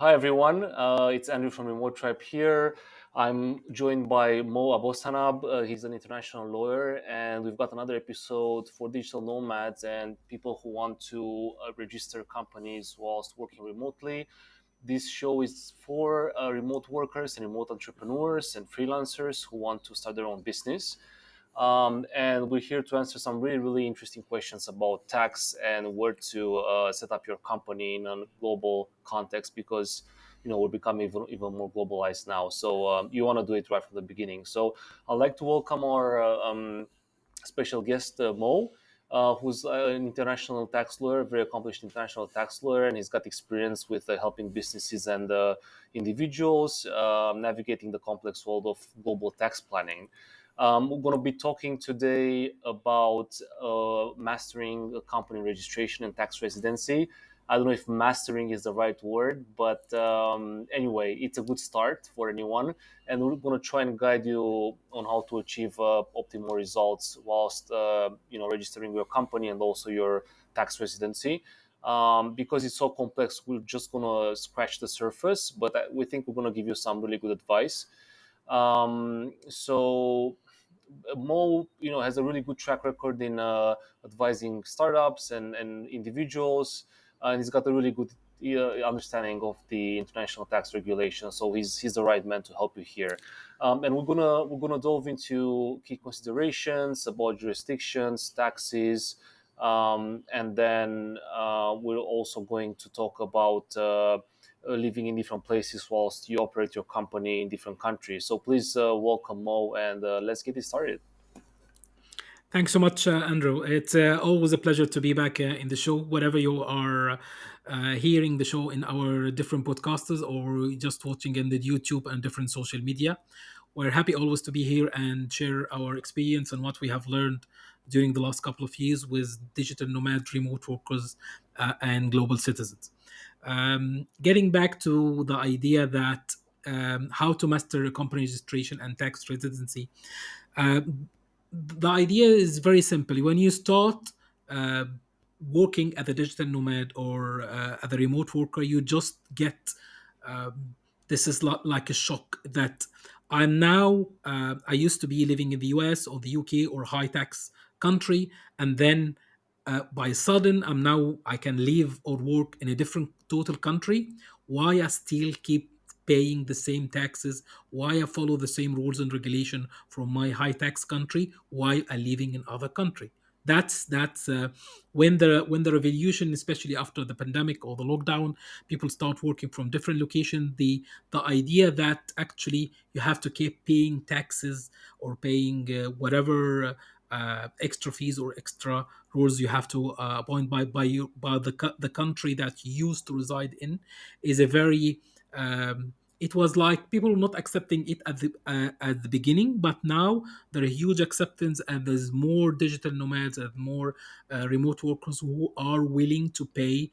Hi everyone, it's Andrew from Remote Tribe here. I'm joined by Mo Aboshanab. He's an international lawyer, and we've got another episode for digital nomads and people who want to register companies whilst working remotely. This show is for remote workers and remote entrepreneurs and freelancers who want to start their own business. And we're here to answer some really, really interesting questions about tax and where to set up your company in a global context because we're becoming even more globalized now. So you want to do it right from the beginning. So I'd like to welcome our special guest, Mo. Who's an international tax lawyer, very accomplished international tax lawyer, and he's got experience with helping businesses and individuals navigating the complex world of global tax planning. We're going to be talking today about mastering a company registration and tax residency. I don't know if mastering is the right word, but anyway, it's a good start for anyone. And we're going to try and guide you on how to achieve optimal results whilst registering your company and also your tax residency. Because it's so complex, we're just going to scratch the surface, but we think we're going to give you some really good advice. So Mo, has a really good track record in advising startups and individuals, and he's got a really good understanding of the international tax regulation. So he's the right man to help you here. And we're gonna delve into key considerations about jurisdictions, taxes, and then we're also going to talk about. Living in different places whilst you operate your company in different countries. So please welcome Mo and let's get it started. Thanks so much, Andrew. It's always a pleasure to be back in the show, wherever you are hearing the show in our different podcasters or just watching in the YouTube and different social media. We're happy always to be here and share our experience and what we have learned during the last couple of years with digital nomad, remote workers, and global citizens. Getting back to the idea that how to master company registration and tax residency. Uh, the idea is very simple. When you start uh, working as a digital nomad or as a remote worker, you just get um, this is like a shock that I'm now. I used to be living in the US or the UK or high tax country, and then by sudden I can live or work in a different total country. Why I still keep paying the same taxes, why I follow the same rules and regulation from my high tax country while I living in other country. That's when the revolution, especially after the pandemic or the lockdown, people start working from different locations. The idea that actually you have to keep paying taxes or paying whatever extra fees or extra rules you have to appoint by the country that you used to reside in is a very it was like people were not accepting it at the beginning, but now there are huge acceptance, and there's more digital nomads and more remote workers who are willing to pay.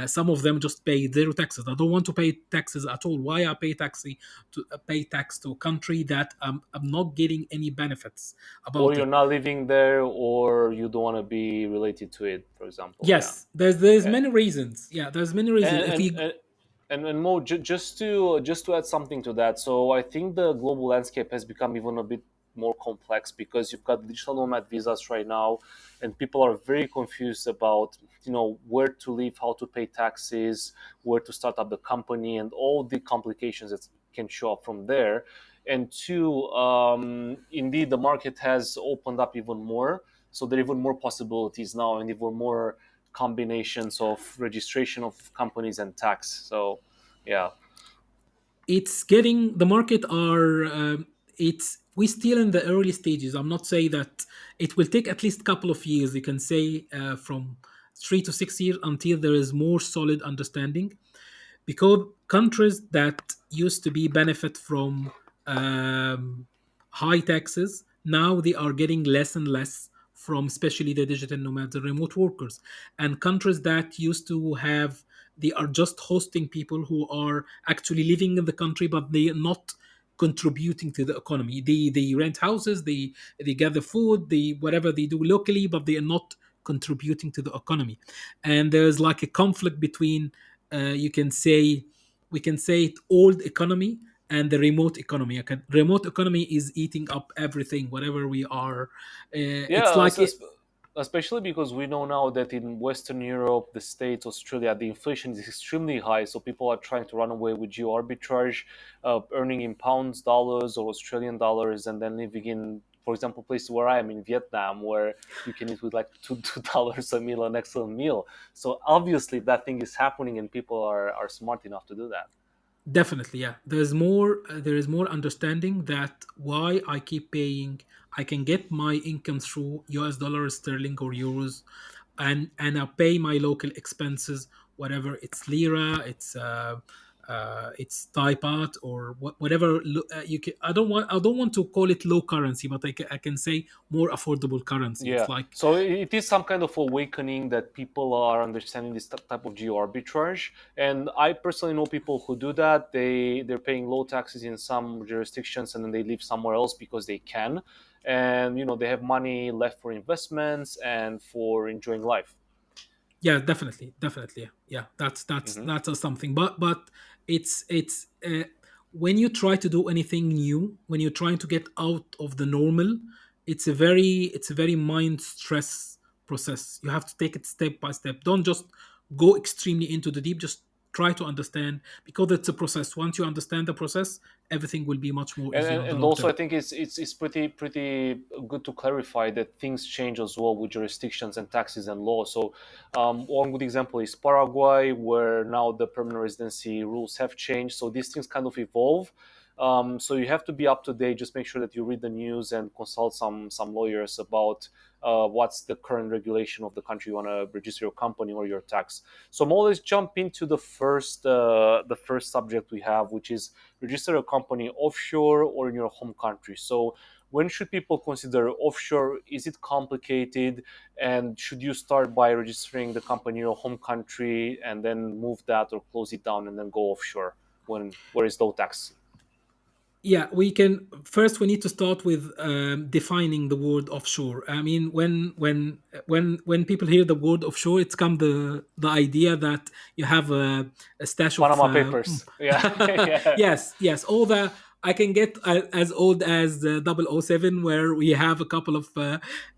Some of them just pay zero taxes. I don't want to pay taxes at all. Why I pay tax to a country that I'm not getting any benefits Or about you're it? not living there, or you don't want to be related to it, for example. Yeah. Yes, there's A- many reasons. Yeah, there's many reasons. and If and you and, and Mo, just to add something to that. So I think the global landscape has become even a bit more complex because you've got digital nomad visas right now, and people are very confused about where to live, how to pay taxes, where to start up the company, and all the complications that can show up from there. And two, indeed, the market has opened up even more, so there are even more possibilities now, and even more combinations of registration of companies and tax. So, yeah. it's getting the market are it's we still in the early stages. I'm not saying that it will take at least a couple of years. You can say from 3 to 6 years until there is more solid understanding, because countries that used to be benefit from um, high taxes, now they are getting less and less from especially the digital nomads and remote workers. And countries that used to have, they are just hosting people who are actually living in the country but they are not contributing to the economy. They rent houses, they gather food, they whatever they do locally, but they are not contributing to the economy. And there's like a conflict between you can say we can say it, old economy and the remote economy. Remote economy is eating up everything, whatever we are. It's Yeah, like it, especially because we know now that in Western Europe, the States, Australia, the inflation is extremely high. So people are trying to run away with geo arbitrage, earning in pounds, dollars, or Australian dollars, and then living in, for example, places where I am in Vietnam, where you can eat with like $2 a meal, an excellent meal. So obviously that thing is happening, and people are smart enough to do that. definitely, yeah. There is more understanding that why I keep paying. I can get my income through US dollars, sterling, or euros, and I pay my local expenses, whatever it's lira, it's Thai baht, or whatever you can. I don't want to call it low currency, but I can say more affordable currency. Yeah, It's like, so it is some kind of awakening that people are understanding this type of geo arbitrage, and I personally know people who do that. They're paying low taxes in some jurisdictions, and then they live somewhere else because they can, and they have money left for investments and for enjoying life. yeah, definitely, yeah. That's Hmm. that's something, but it's when you try to do anything new, when you're trying to get out of the normal, it's a very mind stress process. You have to take it step by step. Don't just go extremely into the deep. Just try to understand, because it's a process. Once you understand the process, everything will be much more and, easier and on the and long also I term. think it's pretty good to clarify that things change as well with jurisdictions and taxes and law. So one good example is Paraguay, where now the permanent residency rules have changed, so these things kind of evolve. So you have to be up to date. Just make sure that you read the news and consult some lawyers about what's the current regulation of the country you want to register your company or your tax. So more, let's jump into the first subject we have, which is register a company offshore or in your home country. So when should people consider offshore? Is it complicated? And should you start by registering the company in your home country and then move that or close it down and then go offshore when where is low tax? Yeah, we need to start with defining the word offshore. I mean, when people hear the word offshore, it's come the idea that you have a stash of Panama Papers. Yeah. Yeah. yes, all the I can get as old as 007, where we have a couple of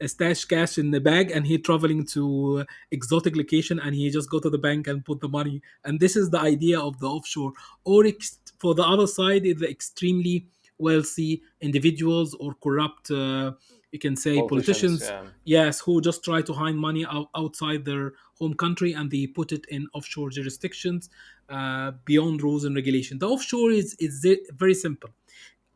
stash cash in the bag, and he traveling to exotic location, and he just go to the bank and put the money. And this is the idea of the offshore. Or for the other side is the extremely wealthy individuals or corrupt, you can say, Politicians. politicians, Yeah. yes, who just try to hide money outside their home country, and they put it in offshore jurisdictions beyond rules and regulation. The offshore is very simple.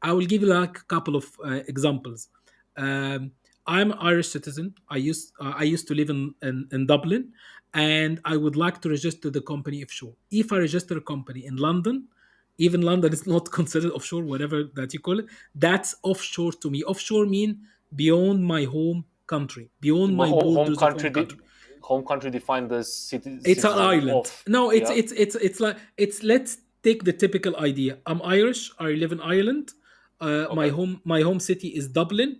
I will give you like a couple of examples. Um, I'm Irish citizen. I used to live in Dublin, and I would like to register the company offshore. If I register a company in London, even London is not considered offshore, whatever that you call it. That's offshore to me. Offshore mean beyond my home country, beyond But my borders of home country. home country defined as It's an citizen island. of. No, it's Yeah. it's it's it's like it's let's take the typical idea. I'm Irish. I live in Ireland. My Okay. home city is Dublin.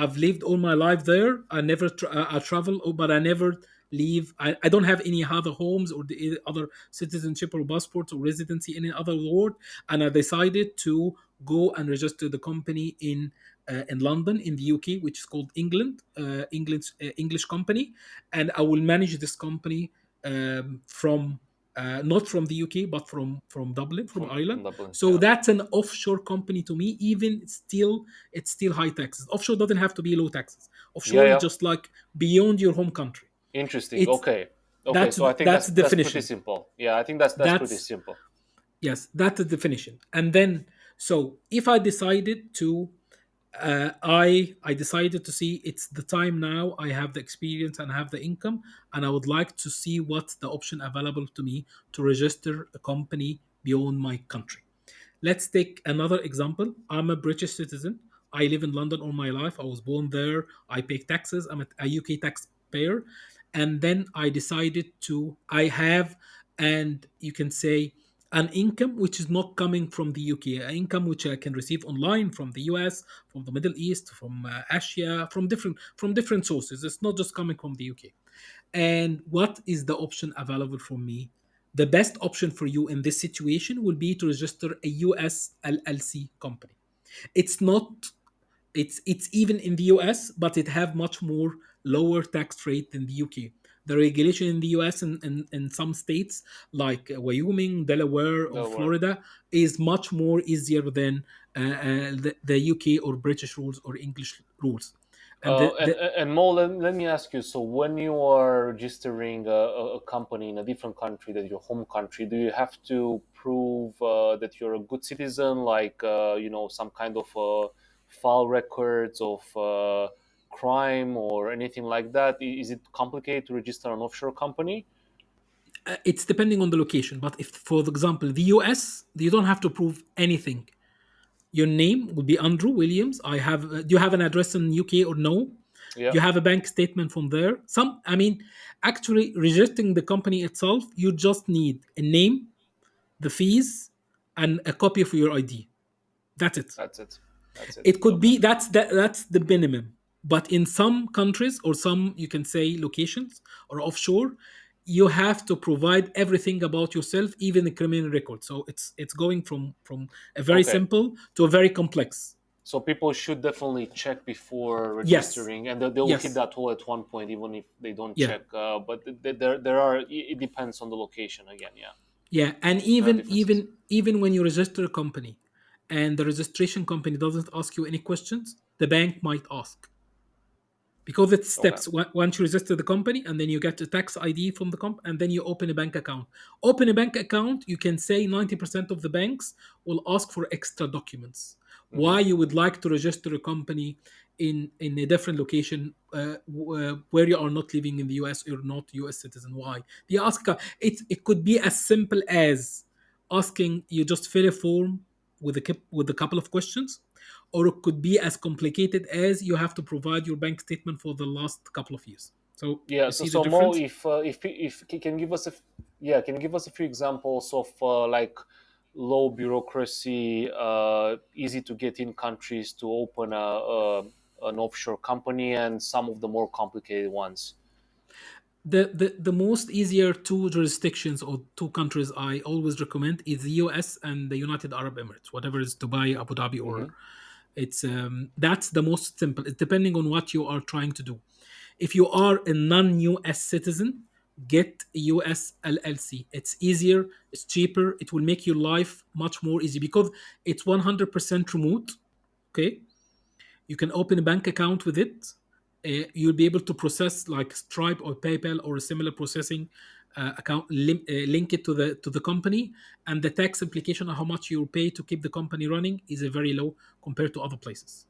I've lived all my life there. I travel, but I never leave. I don't have any other homes or the other citizenship or passports or residency in any other world. And I decided to go and register the company in London, in the UK, which is called English company, and I will manage this company from not from the UK, but from Dublin, from From Ireland. Dublin. So Yeah. that's an offshore company to me. Even still, it's still high taxes. Offshore doesn't have to be low taxes. Yeah. Offshore is Yeah. just like beyond your home country. Interesting. It's Okay. Okay. that's So I think that's that's the that's pretty definition. simple. Yeah, I think that's pretty That's simple. Yes, that's the definition. And then, so if I decided to I decided to see it's the time now. I have the experience and have the income, and I would like to see what's the option available to me to register a company beyond my country. Let's take another example. I'm a British citizen. I live in London all my life. I was born there. I pay taxes. I'm a UK taxpayer. And then I decided I have, and you can say, an income which is not coming from the UK, an income which I can receive online from the US, from the Middle East, from Asia, from different sources. It's not just coming from the UK. And what is the option available for me? the best option for you in this situation will be to register a US LLC company. It's not it's even in the US, but it have much more lower tax rate than the UK. The regulation in the US and in some states like Wyoming, Delaware, or No worry. Florida is much more easier than the UK or British rules or English rules. And And Mo, let me ask you. So, when you are registering a company in a different country than your home country, do you have to prove that you're a good citizen, like some kind of file records of crime or anything like that? Is it complicated to register an offshore company? it's depending on the location. But if, for example, the US, you don't have to prove anything. Your name will be Andrew Williams. I have. Do you have an address in UK or no? Yeah, Do you have a bank statement from there? I mean, actually, registering the company itself, you just need a name, the fees, and a copy of your ID. That's it. that's it. That's it. It could Okay. be that's the minimum. But in some countries or some you can say locations or offshore, you have to provide everything about yourself, even the criminal record. So it's going from a very Okay. simple to a very complex. So people should definitely check before Yes. registering, and they will hit Yes. that wall at one point, even if they don't Yeah. check. But there are. It depends on the location again. Yeah, Yeah. And there are even differences. even when you register a company and the registration company doesn't ask you any questions, the bank might ask. Because it's Okay. steps. Once you register the company and then you get a tax ID from the company and then you open a bank account. Open a bank account, you can say 90% of the banks will ask for extra documents. Hmm. Why you would like to register a company in a different location where you are not living in the US or not US citizen? Why? They ask. It could be as simple as asking you just fill a form with a couple of questions, or it could be as complicated as you have to provide your bank statement for the last couple of years. So Yeah. you So see the so Mo, difference? if can give us yeah, can you give us a few examples of like low bureaucracy, easy to get in countries to open an offshore company, and some of the more complicated ones? The most easier two jurisdictions or two countries I always recommend is the US and the United Arab Emirates, whatever is Dubai, Abu Dhabi, or Hmm. it's that's the most simple. It's depending on what you are trying to do. If you are a non-US citizen, get a US LLC. It's easier, it's cheaper, it will make your life much more easy because it's 100% remote. Okay, you can open a bank account with it. You'll be able to process like Stripe or PayPal or a similar processing account. Link it to the company, and the tax implication of how much you pay to keep the company running is a very low compared to other places.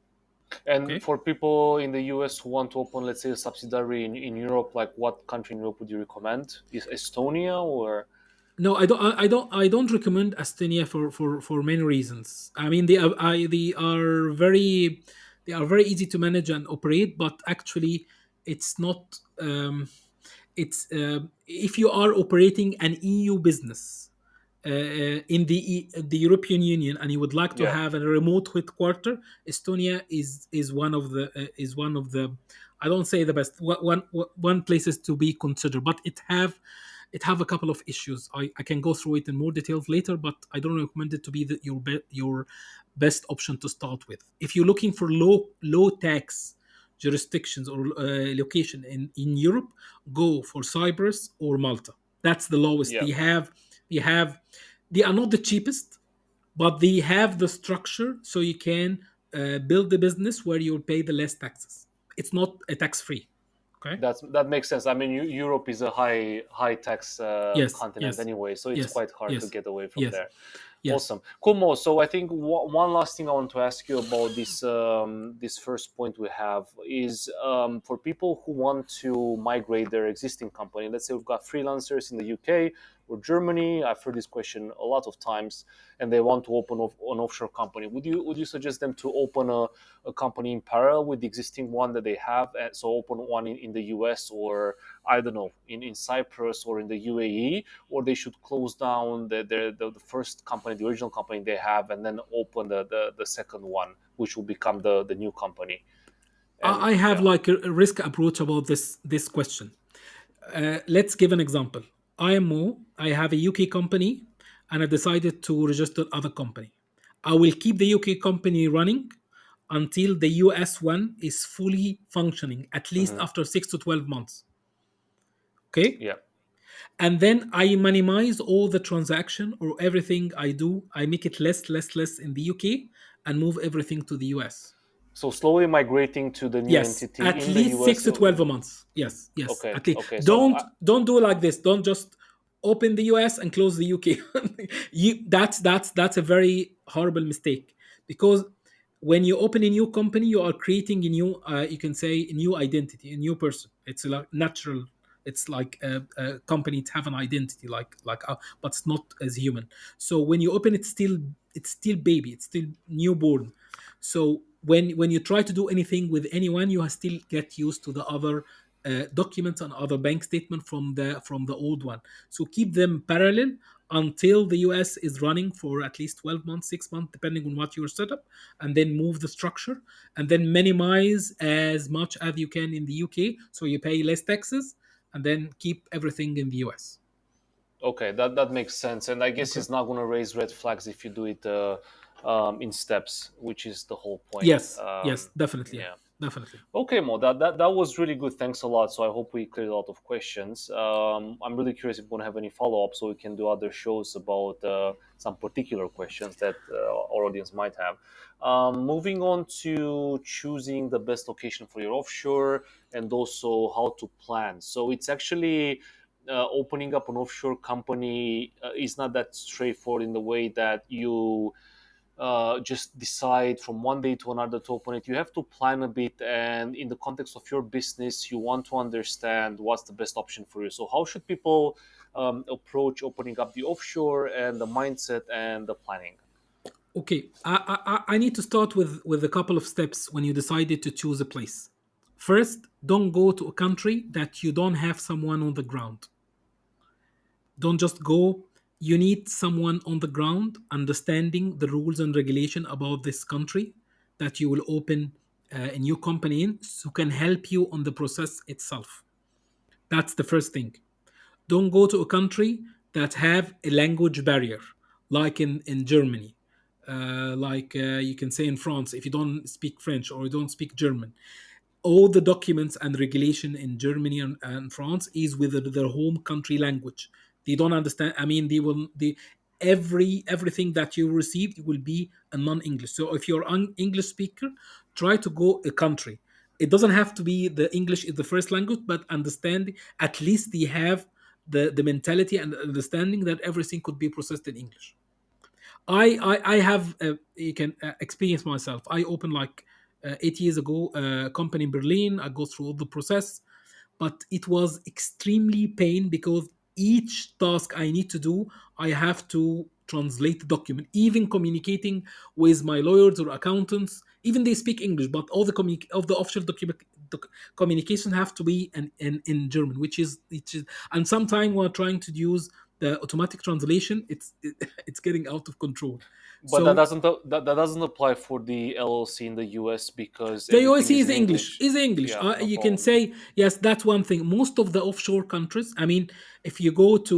And Okay. for people in the US who want to open, let's say, a subsidiary in Europe, like what country in Europe would you recommend? Is Estonia or? No, I don't recommend Estonia for many reasons. I mean, they are very easy to manage and operate, but actually, it's not. It's if you are operating an EU business in the European Union and you would like to Yeah, have a remote headquarter, Estonia is one of the, I don't say the best, one places to be considered, but it have a couple of issues. I can go through it in more details later, but I don't recommend it to be your best option to start with. If you're looking for low tax jurisdictions or location in Europe, go for Cyprus or Malta. That's the lowest. yeah. They have they are not the cheapest, but they have the structure so you can build the business where you will pay the less taxes. It's not a tax free. Okay. That makes sense. I mean, Europe is a high tax Yes. continent Yes. anyway, so it's Yes. quite hard to Yes. get away from Yes. there. Yes. Awesome, cool, Mo. So I think one last thing I want to ask you about this first point we have is for people who want to migrate their existing company. Let's say we've got freelancers in the UK or Germany. I've heard this question a lot of times, and they want to open an offshore company. Would you suggest them to open a company in parallel with the existing one that they have? So open one in the US, or I don't know, in Cyprus or in the UAE, or they should close down the first company, the original company they have, and then open the second one, which will become the new company. And I have yeah, like a risk approach about this question. Let's give an example. I am Mo. I have a UK company, and I decided to register other company. I will keep the UK company running until the US one is fully functioning, at least Hmm. after 6 to 12 months. Okay, Yeah. and then I minimize all the transaction or everything I do. I make it less in the UK and move everything to the US. So slowly migrating to the new Yes, entity at in the least six US. to 12 months. Yes, yes, Okay. at least. Okay. So Don't do like this. Don't just open the US and close the UK. That's a very horrible mistake, because when you open a new company, you are creating a new, you can say, a new identity, a new person. It's like natural. It's like a company to have an identity, but it's not as human. So when you open it, it's still baby, it's still newborn. So when you try to do anything with anyone, you still get used to the other documents and other bank statement from the old one. So keep them parallel until the US is running for at least 12 months, 6 months, depending on what your setup, and then move the structure, and then minimize as much as you can in the UK so you pay less taxes, and then keep everything in the US. okay, that makes sense, and I guess Okay. it's not going to raise red flags if you do it in steps, which is the whole point. Yes, yes, definitely. Yeah. Definitely. Okay, Mo, that was really good. Thanks a lot. So I hope we cleared a lot of questions. I'm really curious if we're going to have any follow up, so we can do other shows about some particular questions that our audience might have. Moving on to choosing the best location for your offshore and also how to plan. So it's actually opening up an offshore company is not that straightforward in the way that you just decide from one day to another to open it. You have to plan a bit, and in the context of your business, you want to understand what's the best option for you. So, how should people approach opening up the offshore and the mindset and the planning? Okay, I need to start with a couple of steps when you decided to choose a place. First, don't go to a country that you don't have someone on the ground. Don't just go. You need someone on the ground understanding the rules and regulation about this country that you will open a new company in, so can help you on the process itself. That's the first thing. Don't go to a country that have a language barrier, like in Germany, you can say in France. If you don't speak French or you don't speak German, all the documents and regulation in Germany and France is with their home country language. They don't understand. I mean, they everything that you received will be a non-English. So if you're an English speaker, try to go a country. It doesn't have to be the English is the first language, but understand at least they have the mentality and understanding that everything could be processed in English. I have you can experience myself. I opened like 8 years ago a company in Berlin. I go through all the process, but it was extremely pain because each task I need to do, I have to translate the document. Even communicating with my lawyers or accountants, even they speak English, but all the of the official communication have to be in German, which is and sometimes we're trying to use the automatic translation, it's getting out of control. But So that doesn't apply for the LLC in the US because the everything OSC is is in English. English. Is English. Yeah, no You can problem. say yes. That's one thing. Most of the offshore countries. I mean, if you go to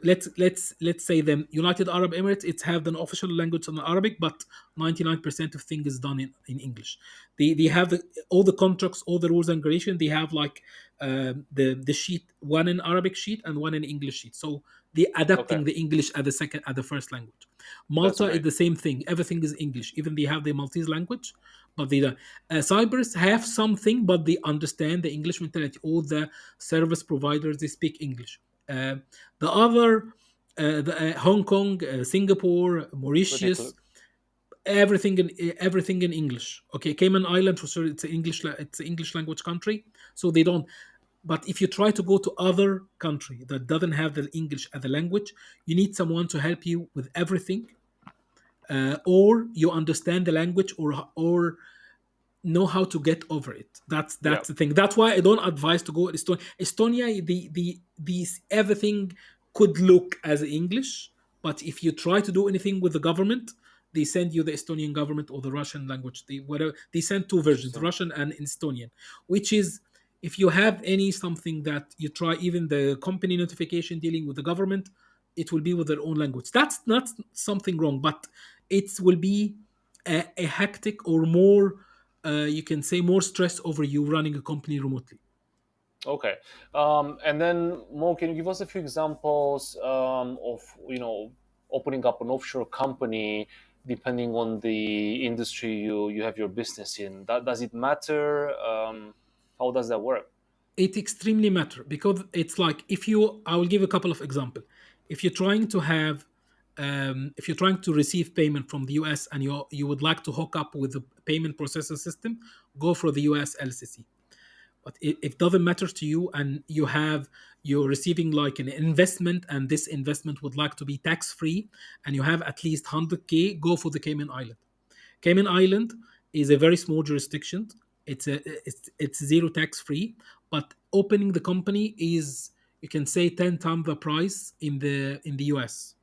let's say the United Arab Emirates, it's have an official language in Arabic, but 99% of things is done in English. They have all the contracts, all the rules and regulation. They have like the sheet, one in Arabic sheet and one in English sheet. So they Okay, adapting the English as the first language. that's Malta is great. the same thing. Everything is English. Even they have the Maltese language, but they don't. Cyprus have something, but they understand the English mentality. All the service providers they speak English. The other, Hong Kong, Singapore, Pretty clear. Mauritius, everything in English. Okay, Cayman Island for sure. It's an English language country, so they don't. But if you try to go to other country that doesn't have the English as a language, you need someone to help you with everything, or you understand the language, or know how to get over it. That's Yeah. that's the thing. That's why I don't advise to go Estonia. Estonia, these everything could look as English, but if you try to do anything with the government, they send you the Estonian government or the Russian language. They send two versions, Interesting. Russian and Estonian, which is If you have any something that you try, even the company notification dealing with the government, it will be with their own language. That's not something wrong, but it will be a hectic or more, you can say, more stress over you running a company remotely. Okay. And then Mo, can you give us a few examples of opening up an offshore company depending on the industry you have your business in? That does it matter? How does that work? It extremely matter because it's like, if you, I will give a couple of example. If you're trying to have, if you're trying to receive payment from the US and you would like to hook up with the payment processor system, go for the US LCC. But it doesn't matter to you, and you're receiving like an investment, and this investment would like to be tax free, and you have at least 100K, go for the Cayman Island. Cayman Island is a very small jurisdiction. It's zero tax free, but opening the company is, you can say, 10 times the price in the US.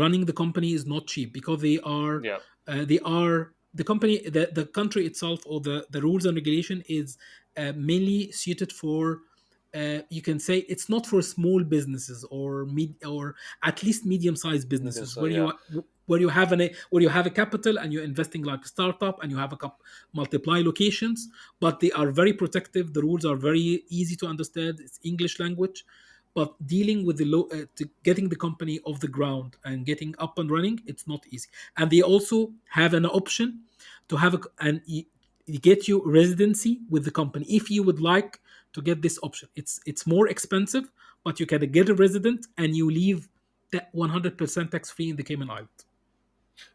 Running the company is not cheap because Yeah, they are the company, the country itself, or the rules and regulation is mainly suited for, you can say, it's not for small businesses or or at least medium sized medium. businesses So where yeah, you have a capital and you're investing like a startup and you have multiply locations, but they are very protective. The rules are very easy to understand. It's English language, but dealing with to getting the company off the ground and getting up and running, it's not easy. And they also have an option to have you get you residency with the company if you would like to get this option. It's more expensive, but you can get a resident and you leave that 100% tax free in the Cayman Islands.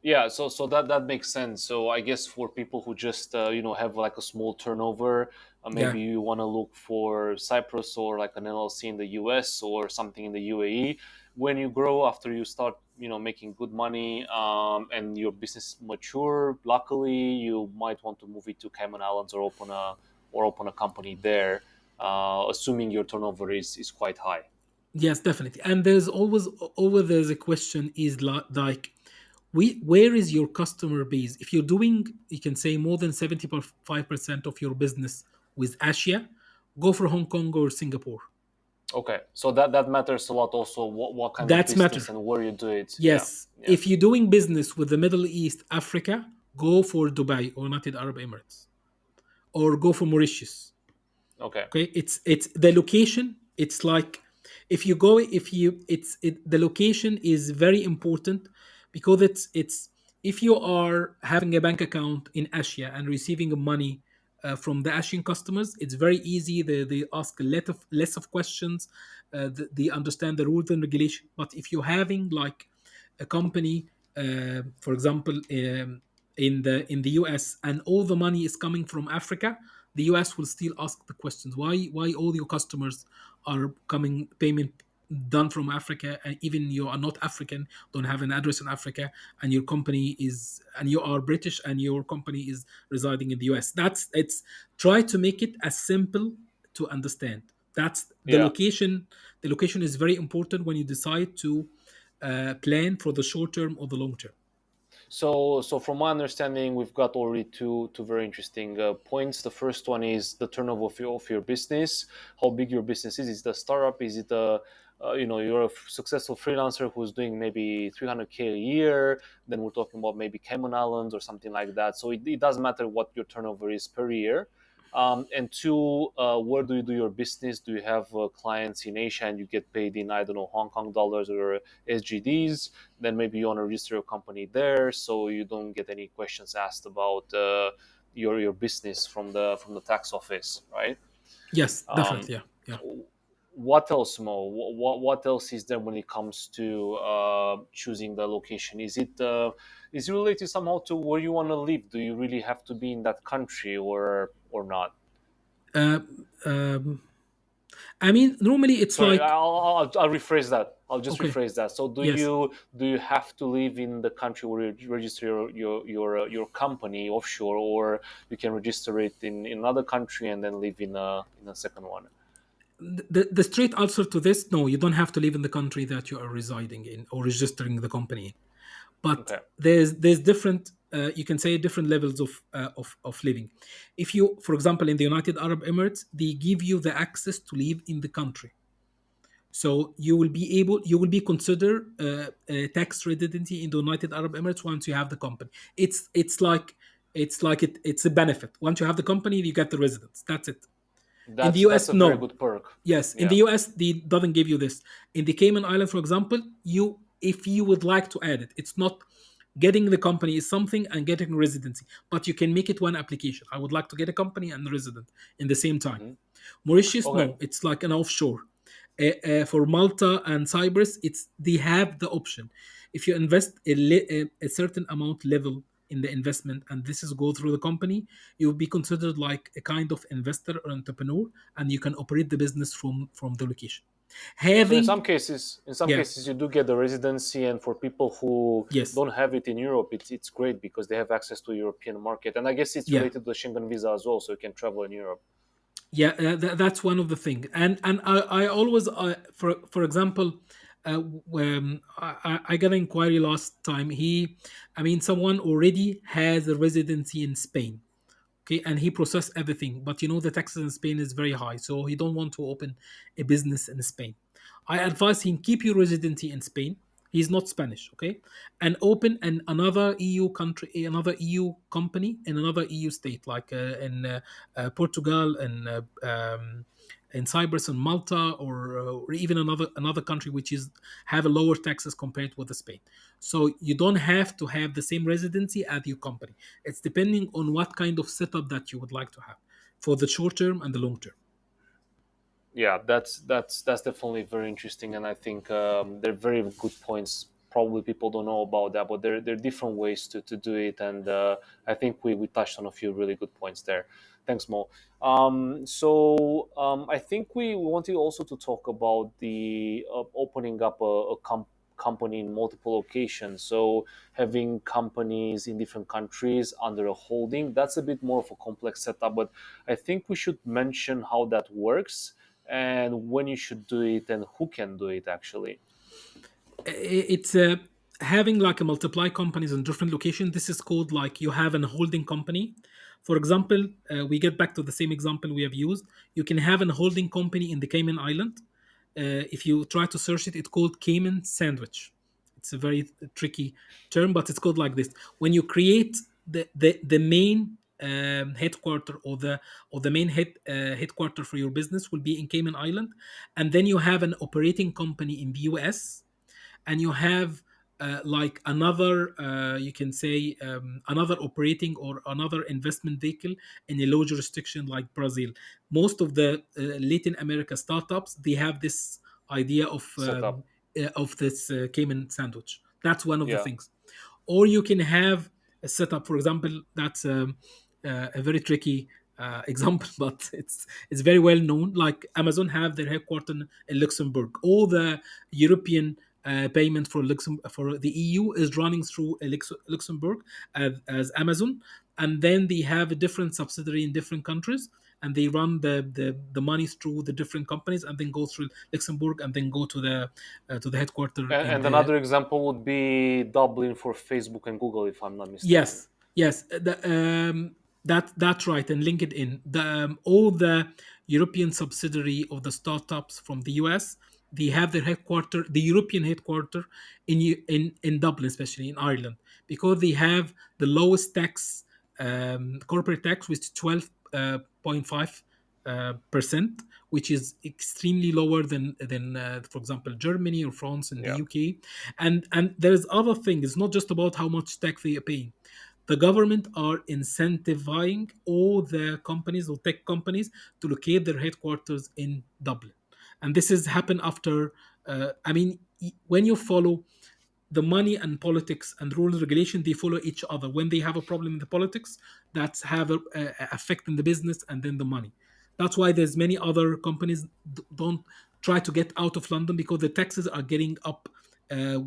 yeah. So that makes sense. So I guess for people who just have like a small turnover, Yeah. maybe you want to look for Cyprus or like an LLC in the US or something in the UAE. When you grow, after you start making good money, and your business mature, luckily you might want to move it to Cayman Islands or open a company there, assuming your turnover is quite high. Yes, definitely. And there's always there's a question is like, where is your customer base? If you're doing, you can say, more than 75% of your business with Asia, go for Hong Kong or Singapore. Okay, so that matters a lot. Also, what kind of That's matter. business and where you do it. Yeah, Yes. yeah. If you're doing business with the Middle East, Africa, go for Dubai or United Arab Emirates, or go for Mauritius. Okay. Okay, it's the location. It's like, if you go, if you the location is very important because it's if you are having a bank account in Asia and receiving money from the Asian customers, it's very easy. They ask a lot of less of questions. They understand the rules and regulation. But if you're having like a company, for example, in the US, and all the money is coming from Africa, the US will still ask the questions, why all your customers are coming payment done from Africa, and even you are not African, don't have an address in Africa, and your company is, and you are British and your company is residing in the US. That's it's Try to make it as simple to understand. That's the Yeah. location. The location is very important when you decide to plan for the short term or the long term. So from my understanding, we've got already two very interesting points. The first one is the turnover of your business, how big your business is. Is it a startup? Is it a you're a successful freelancer who's doing maybe 300K a year? Then we're talking about maybe Cayman Islands or something like that. So it doesn't matter what your turnover is per year. And two, where do you do your business? Do you have clients in Asia and you get paid in, I don't know, Hong Kong dollars or SGDs? Then maybe you want to register your company there, so you don't get any questions asked about your business from the tax office, right? Yes, Um, definitely. Yeah, yeah. what else, Mo? What else is there when it comes to choosing the location? Is it related somehow to where you want to live? Do you really have to be in that country or not? Uh, um, I mean, normally it's Sorry, like, I'll rephrase that. I'll just okay, rephrase that. So, yes. do you have to live in the country where you register your company offshore, or you can register it in another country and then live in a second one? The straight answer to this, no, you don't have to live in the country that you are residing in or registering the company in. But Okay. there's different. you can say different levels of living. If you, for example, in the United Arab Emirates, they give you the access to live in the country, so you will be considered tax residency in the United Arab Emirates once you have the company. It's a benefit. Once you have the company, you get the residence. That's it. In the That's US, a very no. good perk. Yes, in the Yeah. US, they doesn't give you this. In the Cayman Island, for example, you if you would like to add it, it's not getting the company is something and getting residency, but you can make it one application. I would like to get a company and resident in the same time. Hmm. Mauritius, Okay. no, it's like an offshore. For Malta and Cyprus, it's they have the option. If you invest a certain amount level in the investment, and this is go through the company, you will be considered like a kind of investor or entrepreneur, and you can operate the business from the location. So Having, in some yeah, cases, you do get the residency, and for people who yes, don't have it in Europe, it's great because they have access to European market, and I guess it's yeah, related to the Schengen visa as well, so you can travel in Europe. yeah, that's one of the things. And I always, for example, when I got an inquiry last time, I mean, someone already has a residency in Spain, okay, and he processed everything, but the taxes in Spain is very high, so he don't want to open a business in Spain. I advise him keep your residency in Spain. He's not Spanish, okay, and open another EU country, another EU company in another EU state, like in Portugal and in Cyprus and Malta, or even another country which is have a lower taxes compared with the Spain. So you don't have to have the same residency at your company. It's depending on what kind of setup that you would like to have for the short term and the long term. Yeah, that's definitely very interesting, and I think they're very good points. Probably people don't know about that, but there are different ways to do it, and I think we touched on a few really good points there. Thanks, Mo. I think we wanted also to talk about the opening up a company in multiple locations. So having companies in different countries under a holding, that's a bit more of a complex setup, but I think we should mention how that works and when you should do it and who can do it actually. It's having like a multiply companies in different locations. This is called like you have an holding company. For example, we get back to the same example we have used. You can have an holding company in the Cayman Island. If you try to search it, it's called Cayman Sandwich. It's a very tricky term, but it's called like this. When you create the main headquarter, or the main headquarter for your business will be in Cayman Island, and then you have an operating company in the US, and you have like another, you can say, another operating or another investment vehicle in a low jurisdiction like Brazil. Most of the Latin America startups, they have this idea Setup. of this Cayman sandwich. That's one of the Yeah. things. Or you can have a setup, for example, that's a very tricky example, but it's very well known. Like Amazon have their headquarters in Luxembourg. All the European payment for the EU is running through Luxembourg as Amazon, and then they have a different subsidiary in different countries, and they run the money through the different companies, and then go through Luxembourg, and then go to the headquarter in And the. another example would be Dublin for Facebook and Google, if I'm not mistaken. Yes, yes, that's right. And LinkedIn, all the European subsidiary of the startups from the US, they have their headquarter, the European headquarter in Dublin, especially in Ireland, because they have the lowest tax, corporate tax, which is 12.5 percent, which is extremely lower than for example, Germany or France and the Yeah. UK. And there's other thing. It's not just about how much tax they are paying. The government are incentivizing all the companies or tech companies to locate their headquarters in Dublin, and this has happened after. I mean, when you follow the money and politics and rules and regulation, they follow each other. When they have a problem in the politics, that's have a effect in the business and then the money. That's why there's many other companies don't try to get out of London, because the taxes are getting up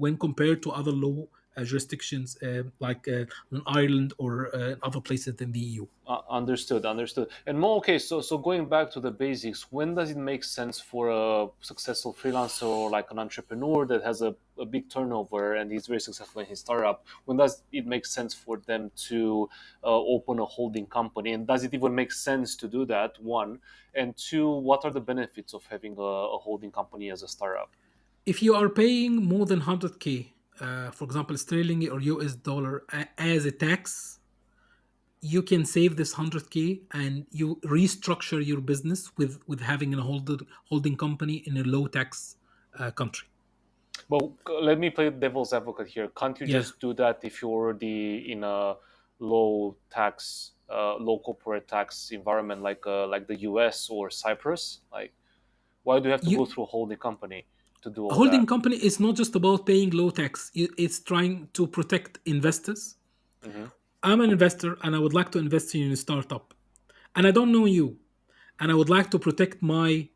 when compared to other low jurisdictions like in Ireland or other places in the EU. Understood, understood. And more, okay, so going back to the basics, when does it make sense for a successful freelancer or like an entrepreneur that has a big turnover and he's very successful in his startup? When does it make sense for them to open a holding company? And does it even make sense to do that? One, and two, what are the benefits of having a holding company as a startup? If you are paying more than 100K, for example, sterling or US dollar as a tax, you can save this 100K and you restructure your business with having a holding company in a low tax country. But let me play devil's advocate here. Can't you Yeah. just do that if you're already in a low tax, low corporate tax environment like the U.S. or Cyprus? Like, why do you have to go You through a holding company to do A all holding that? company is not just about paying low tax. It's trying to protect investors. Hmm. I'm an investor and I would like to invest in a startup. And I don't know you. And I would like to protect my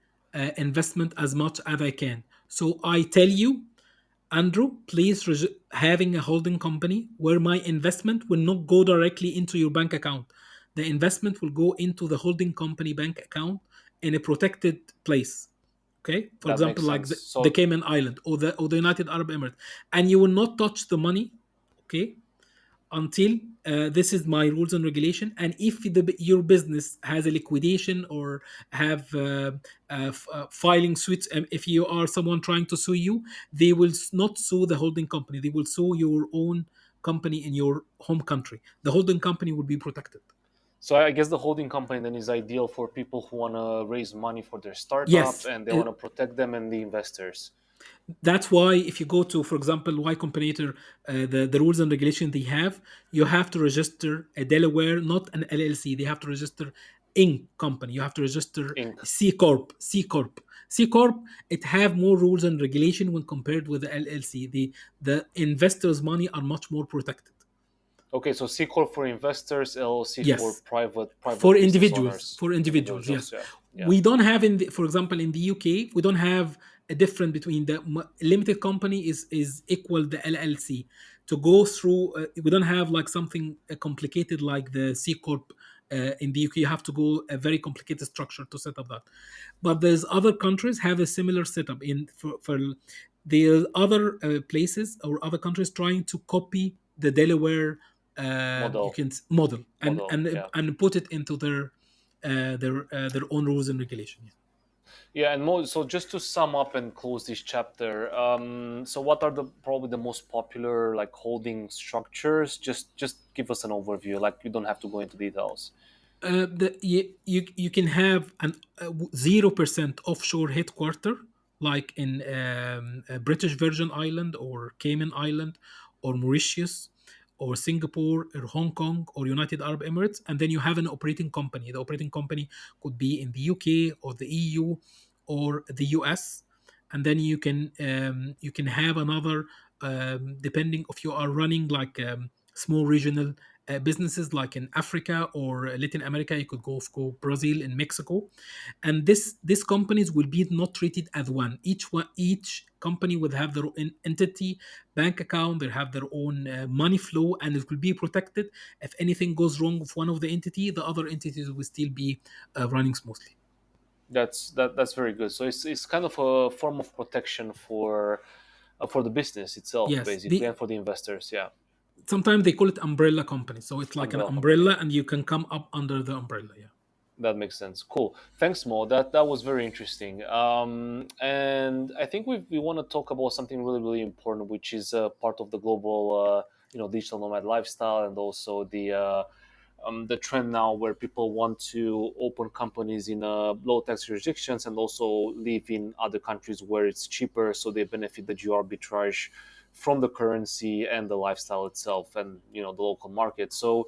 investment as much as I can. So I tell you, Andrew, please having a holding company where my investment will not go directly into your bank account. The investment will go into the holding company bank account in a protected place. Okay, for That makes example, like sense. the So, Cayman Island or the United Arab Emirates, and you will not touch the money. Okay, until this is my rules and regulation. And if your business has a liquidation or have filing suits, if you are someone trying to sue you, they will not sue the holding company, they will sue your own company in your home country. The holding company will be protected. so I guess the holding company then is ideal for people who want to raise money for their startup Yes. and they want to protect them and the investors. That's why if you go to, for example, Y Combinator, the rules and regulation they have, you have to register a Delaware, not an LLC. They have to register Inc. company. You have to register Inc. C Corp. C Corp. C Corp. It have more rules and regulation when compared with the LLC. The investors' money are much more protected. Okay, so C corp for investors, LLC for Yes. private for business individuals owners, for individuals, individuals. yes. Yeah, yeah. We don't have for example, in the UK, we don't have a difference between the limited company is equal the LLC to go through. We don't have like something complicated like the C corp. In the UK, you have to go a very complicated structure to set up that. But there's other countries have a similar setup. For there other places or other countries trying to copy the Delaware you Model, can model and model. and Yeah. and put it into their own rules and regulation. Yeah. Yeah, and more, so just to sum up and close this chapter, so what are the probably the most popular like holding structures? Just give us an overview. Like you don't have to go into details. You can have an 0% offshore headquarter, like in British Virgin Island or Cayman Island or Mauritius or Singapore or Hong Kong or United Arab Emirates, and then you have an operating company. The operating company could be in the UK or the EU or the US, and then you can have another, depending if you are running like small regional businesses like in Africa or Latin America. You could go Brazil and Mexico, and these companies will be not treated as one. Each company will have their own entity, bank account. They have their own money flow, and it will be protected. If anything goes wrong with one of the entity, the other entities will still be running smoothly. That's very good. So it's kind of a form of protection for the business itself, Yes, basically, and for the investors. Yeah, sometimes they call it umbrella company. So it's like an umbrella company. umbrella, and you can come up under the umbrella. Yeah. That makes sense. Cool. Thanks, Mo. That was very interesting. And I think we want to talk about something really important, which is part of the global, digital nomad lifestyle, and also the trend now where people want to open companies in low tax jurisdictions and also live in other countries where it's cheaper, so they benefit the geo arbitrage from the currency and the lifestyle itself, and the local market. So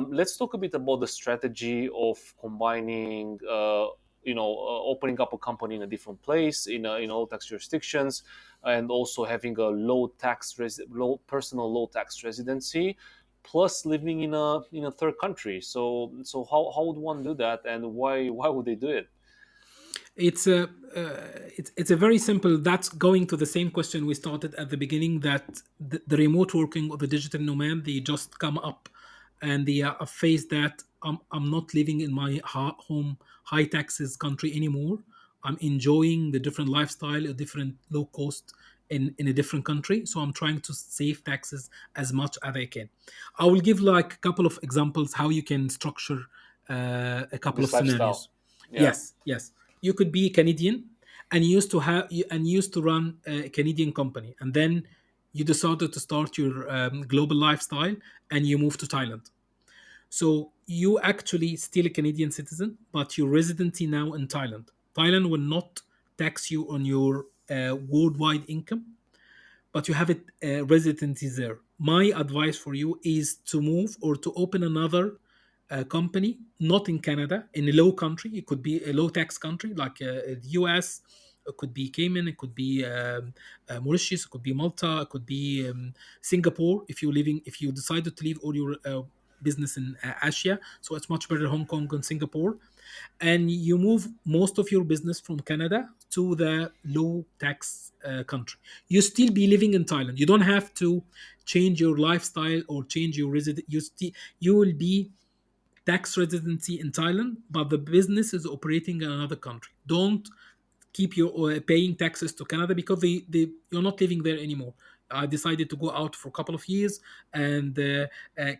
let's talk a bit about the strategy of combining. Opening up a company in a different place in all tax jurisdictions, and also having a low personal low tax residency, plus living in a third country. So how would one do that, and why would they do it? It's it's a very simple. That's going to the same question we started at the beginning. That the remote working or the digital nomad, they just come up, and they face that I'm not living in my home high taxes country anymore. I'm enjoying the different lifestyle, a different low cost in a different country. So I'm trying to save taxes as much as I can. I will give like a couple of examples how you can structure a couple of This lifestyle. scenarios. Yeah. Yes, yes. You could be Canadian and used to run a Canadian company, and then you decided to start your global lifestyle and you moved to Thailand. So you actually still a Canadian citizen, but your residency now in Thailand. Thailand will not tax you on your worldwide income, but you have it residency there. My advice for you is to move or to open another company, not in Canada, in a low country. It could be a low tax country like the US. It could be Cayman. It could be Mauritius. It could be Malta. It could be Singapore. If you decided to leave all your business in Asia, so it's much better Hong Kong and Singapore, and you move most of your business from Canada to the low tax country. You still be living in Thailand. You don't have to change your lifestyle or change your resident. You will be tax residency in Thailand, but the business is operating in another country. Don't keep your paying taxes to Canada because you're not living there anymore. I decided to go out for a couple of years, and the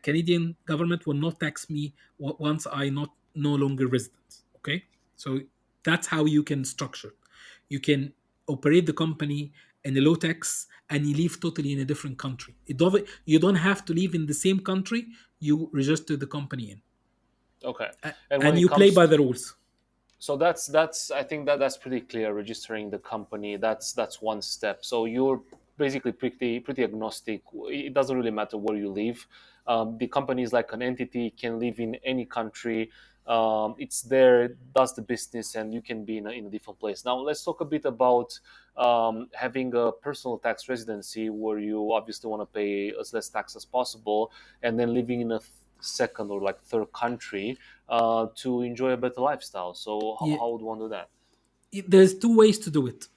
Canadian government will not tax me once I not no longer resident. Okay, so that's how you can structure. You can operate the company in a low tax, and you live totally in a different country. You don't have to live in the same country you register the company in, Okay. And when and it you play comes by to, the rules. so that's I think that that's pretty clear. Registering the company, that's one step. So you're basically pretty agnostic. It doesn't really matter where you live. The company is like an entity, can live in any country. It's there, does the business, and you can be in a different place. Now let's talk a bit about having a personal tax residency where you obviously want to pay as less tax as possible, and then living in a second or like third country to enjoy a better lifestyle. So Yeah, how would one do that? there's two ways to do it.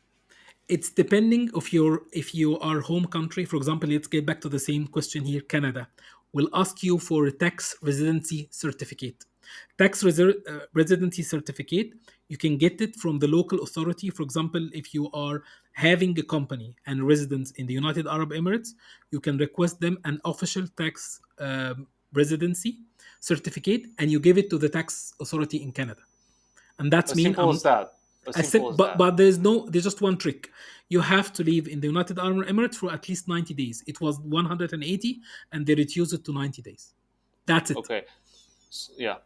It's depending of your if you are home country. For example, let's get back to the same question here. Canada will ask you for a tax residency certificate. Residency certificate, you can get it from the local authority. For example, if you are having a company and residence in the United Arab Emirates, you can request them an official tax residency certificate, and you give it to the tax authority in Canada. And that's As mean simple as that. As I simple said, as but that. there's just one trick. You have to live in the United Arab Emirates for at least 90 days. It was 180, and they reduced it to 90 days. That's it. Okay. Yeah.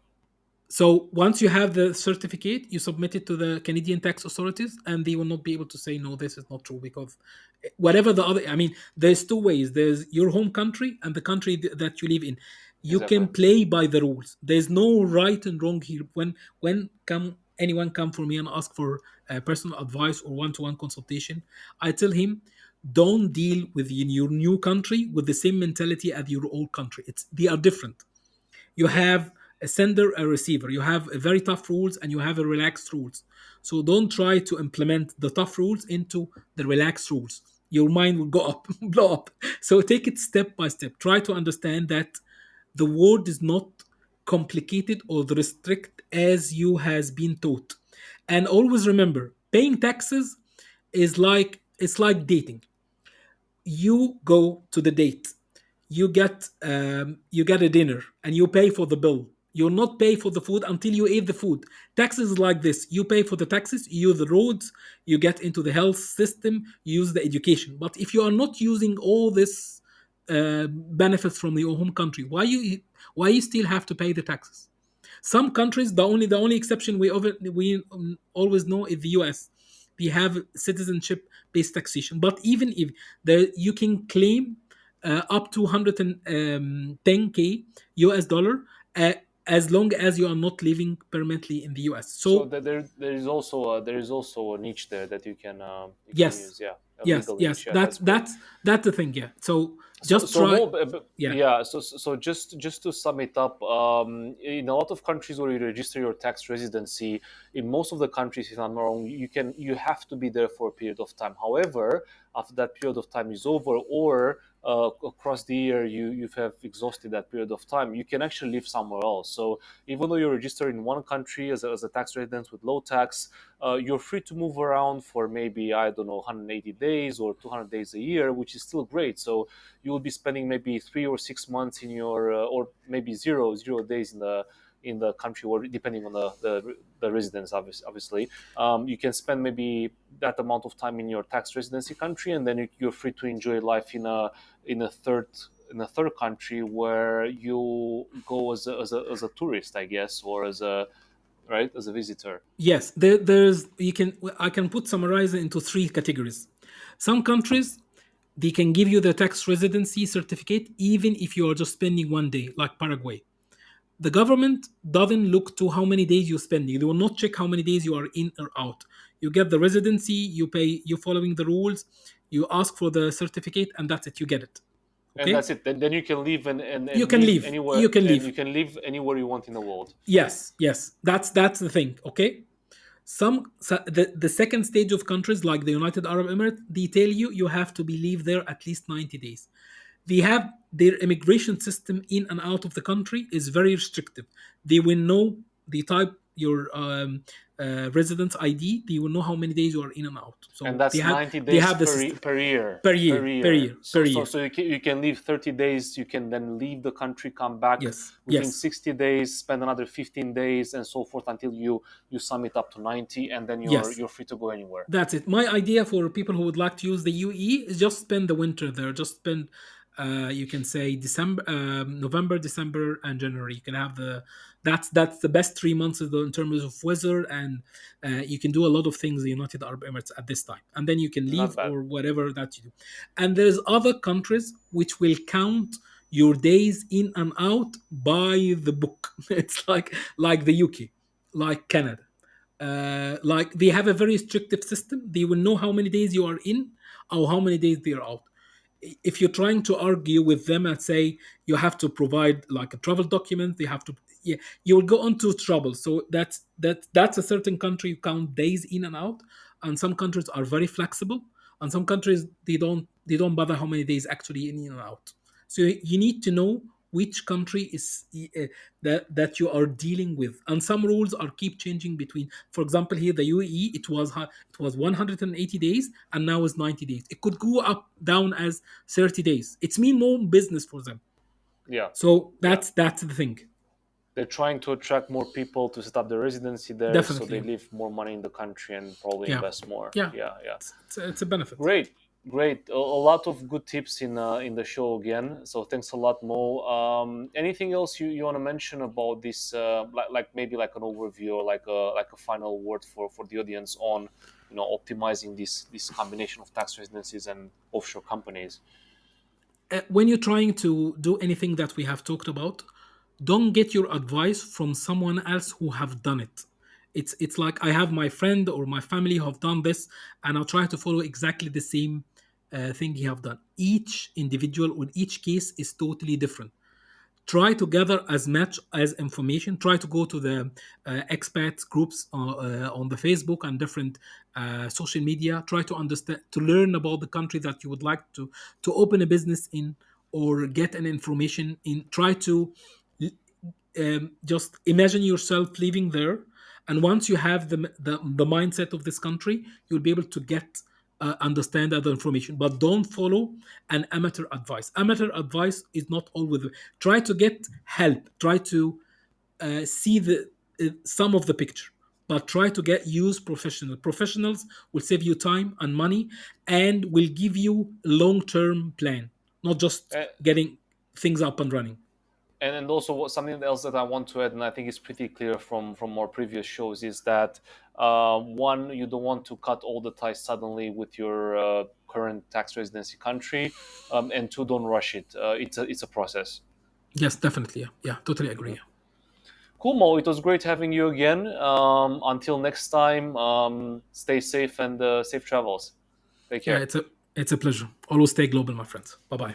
So once you have the certificate, you submit it to the Canadian tax authorities, and they will not be able to say no, this is not true, because whatever the other, I mean, there's two ways. There's your home country and the country that you live in. You Exactly. can play by the rules. There's no right and wrong here. When come anyone come for me and ask for personal advice or one-to-one consultation, I tell him, don't deal with your new country with the same mentality as your old country. They are different. You have a sender, a receiver. You have a very tough rules and you have a relaxed rules. So don't try to implement the tough rules into the relaxed rules. Your mind will go up, blow up. So take it step by step. Try to understand that the world is not complicated or restrict as you has been taught. And always remember, paying taxes is like it's like dating. You go to the date, you get a dinner and you pay for the bill. You'll not pay for the food until you eat the food. Taxes is like this: you pay for the taxes, you use the roads, you get into the health system, you use the education. But if you are not using all this benefits from your home country, why you still have to pay the taxes? Some countries, the only exception we always know is the US. We have citizenship based taxation, but even if there you can claim up to 110k US dollar uh, as long as you are not living permanently in the US. So So there is also a niche there that you can yes, use. Yeah. a Yes, legal yes. age. Yeah, That's that's great. that's the thing. Yeah. So So, just so try. more, Yeah. yeah. So just to sum it up, in a lot of countries where you register your tax residency, in most of the countries, if I'm not wrong, you have to be there for a period of time. However, after that period of time is over, or across the year you have exhausted that period of time, you can actually live somewhere else. So even though you're registered in one country as a tax resident with low tax, you're free to move around for maybe, I don't know, 180 days or 200 days a year, which is still great. So you will be spending maybe 3 or 6 months in your or maybe zero days in the country, or depending on the residence, obviously. You can spend maybe that amount of time in your tax residency country, and then you're free to enjoy life in a third in a third country where you go as a tourist, I guess, or as a right as a visitor. Yes, there's you can I can put summarize it into three categories. Some countries they can give you the tax residency certificate even if you are just spending 1 day, like Paraguay. The government doesn't look to how many days you're spending. They will not check how many days you are in or out. You get the residency, you pay, you following the rules, you ask for the certificate, and that's it. You get it. And Okay, that's it. Then you can live you and can live leave. anywhere, You can and leave. you can live anywhere you want in the world. Yes, yes. That's the thing. Okay. The second stage of countries like the United Arab Emirates, they tell you you have to be live there at least 90 days. They have their immigration system in and out of the country is very restrictive. They will know the type your residence ID. They will know how many days you are in and out. And So that's 90 they days have the system per year per per year, per year. year, per So year. so you can leave 30 days, you can then leave the country, come back Yes, within yes, 60 days, spend another 15 days, and so forth, until you sum it up to 90, and then yes. you're free to go anywhere. That's it. My idea for people who would like to use the UE is just spend the winter there. Just spend, you can say December, November, December, and January. You can have the that's the best 3 months in terms of weather, and you can do a lot of things in the United Arab Emirates at this time. And then you can Not leave bad. or whatever that you do. And there's other countries which will count your days in and out by the book. It's like the UK, like Canada, like they have a very restrictive system. They will know how many days you are in or how many days they are out. If you're trying to argue with them and say you have to provide like a travel document, they have to, yeah, you will go into trouble. So that's a certain country you count days in and out, and some countries are very flexible, and some countries they don't bother how many days actually in and out. So you need to know which country is that you are dealing with, and some rules are keep changing between. For example, here the UAE, it was 180 days and now is 90 days. It could go up down as 30 days. It's mean more business for them. Yeah, So yeah. that's the thing. They're trying to attract more people to set up their residency there, so they Definitely. leave more money in the country and probably Yeah. invest more. Yeah. Yeah, yeah. It's a benefit. Great, great. A lot of good tips in the show again. So thanks a lot, Mo. Anything else you want to mention about this? Like maybe like an overview, or like a final word for the audience on optimizing this combination of tax residencies and offshore companies. When you're trying to do anything that we have talked about, don't get your advice from someone else who have done it. It's like I have my friend or my family who have done this, and I'll try to follow exactly the same thing he have done. Each individual or each case is totally different. Try to gather as much as information. Try to go to the expat groups on the Facebook and different social media. Try to understand, to learn about the country that you would like to open a business in or get an information in. Try to just imagine yourself living there, and once you have the mindset of this country, you'll be able to get understand other information. But don't follow an amateur advice. Amateur advice is not always. Try to get help. Try to see the some of the picture, but try to get use professionals will save you time and money, and will give you long term plan, not just Uh, getting things up and running. and also something else that I want to add, and I think it's pretty clear from our previous shows, is that one, you don't want to cut all the ties suddenly with your current tax residency country, and two, don't rush it. It's a process. Yes, definitely. Yeah, yeah, totally agree. Mhm. Yeah. Cool, Mo. It was great having you again. Until next time, stay safe and safe travels. Take Yeah, care. it's a pleasure. Always stay global, my friends. Bye bye.